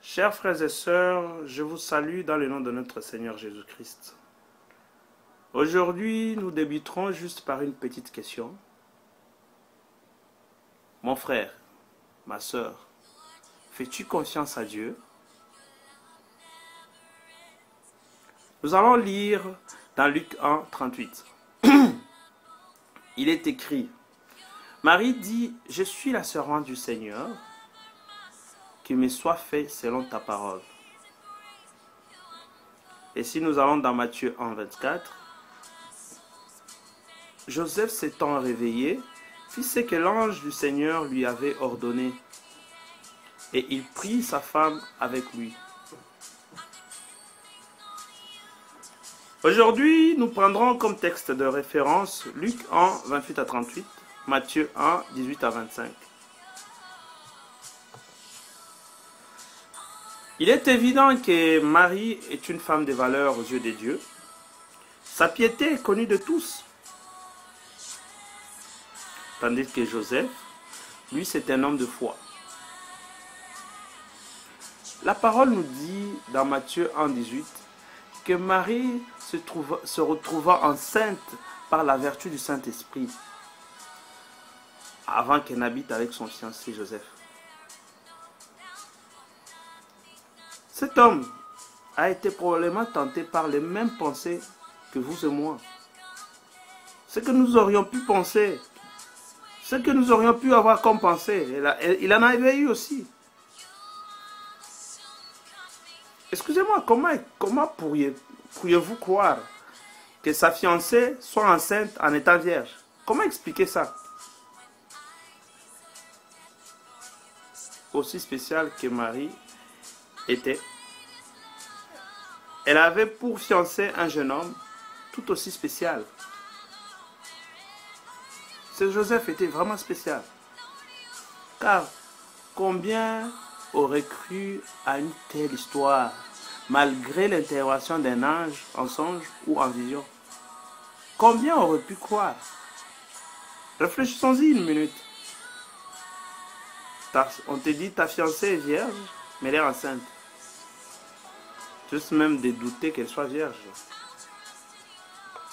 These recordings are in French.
Chers frères et sœurs, je vous salue dans le nom de notre Seigneur Jésus-Christ. Aujourd'hui, nous débuterons juste par une petite question. Mon frère, ma sœur, fais-tu confiance à Dieu? Nous allons lire dans Luc 1, 38. Il est écrit, Marie dit, je suis la servante du Seigneur, qu'il me soit fait selon ta parole. Et si nous allons dans Matthieu 1, 24, Joseph s'étant réveillé, fit ce que l'ange du Seigneur lui avait ordonné, et il prit sa femme avec lui. Aujourd'hui, nous prendrons comme texte de référence Luc 1, 28 à 38, Matthieu 1, 18 à 25. Il est évident que Marie est une femme de valeur aux yeux de Dieu. Sa piété est connue de tous. Tandis que Joseph, lui, c'est un homme de foi. La parole nous dit dans Matthieu 1, 18 que Marie se retrouva enceinte par la vertu du Saint-Esprit avant qu'elle n'habite avec son fiancé Joseph. Cet homme a été probablement tenté par les mêmes pensées que vous et moi. Ce que nous aurions pu penser, ce que nous aurions pu avoir comme pensée, il en avait eu aussi. Excusez-moi, comment pourriez-vous croire que sa fiancée soit enceinte en étant vierge? Comment expliquer ça? Aussi spécial que Marie était, elle avait pour fiancé un jeune homme tout aussi spécial. Ce Joseph était vraiment spécial. Car combien aurait cru à une telle histoire, malgré l'intervention d'un ange en songe ou en vision? Combien aurait pu croire? Réfléchissons-y une minute. On te dit ta fiancée est vierge, mais elle est enceinte. Juste même de douter qu'elle soit vierge.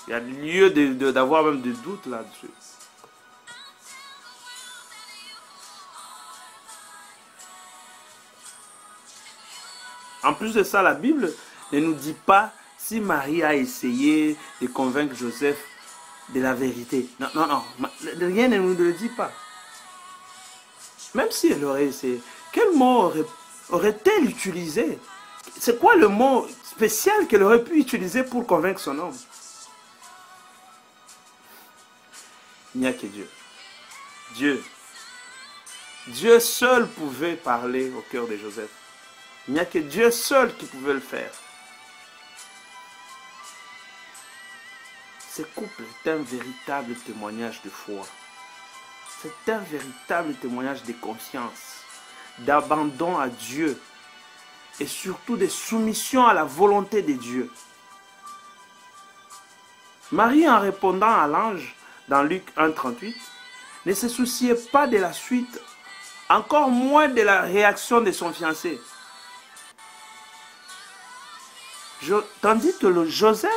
Il y a lieu d'avoir même des doutes là-dessus. En plus de ça, la Bible ne nous dit pas si Marie a essayé de convaincre Joseph de la vérité. Non, non, non. Rien ne nous le dit pas. Même si elle aurait essayé, quel mot aurait-elle utilisé? C'est quoi le mot spécial qu'elle aurait pu utiliser pour convaincre son homme? Il n'y a que Dieu. Dieu seul pouvait parler au cœur de Joseph. Il n'y a que Dieu seul qui pouvait le faire. Ce couple est un véritable témoignage de foi. C'est un véritable témoignage de confiance, d'abandon à Dieu et surtout de soumission à la volonté de Dieu. Marie, en répondant à l'ange dans Luc 1, 38, ne se souciait pas de la suite, encore moins de la réaction de son fiancé. Tandis que le Joseph,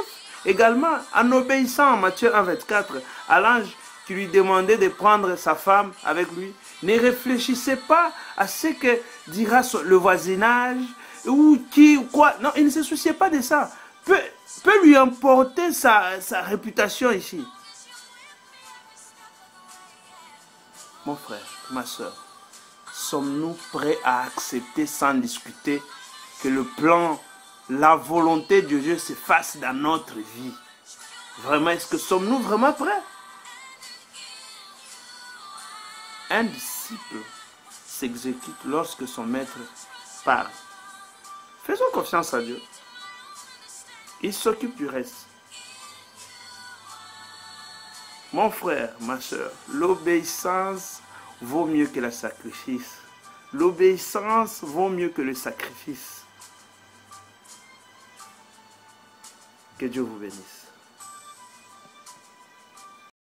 également, en obéissant en Matthieu 1, 24, à l'ange qui lui demandait de prendre sa femme avec lui, ne réfléchissait pas à ce que dira le voisinage, ou qui, ou quoi. Non, il ne se souciait pas de ça. Peut lui emporter sa réputation ici. Mon frère, ma soeur, sommes-nous prêts à accepter sans discuter que le plan, la volonté de Dieu se fasse dans notre vie? Vraiment, est-ce que sommes-nous vraiment prêts? Un disciple s'exécute lorsque son maître parle. Faisons confiance à Dieu. Il s'occupe du reste. Mon frère, ma soeur, l'obéissance vaut mieux que le sacrifice. L'obéissance vaut mieux que le sacrifice. Que Dieu vous bénisse.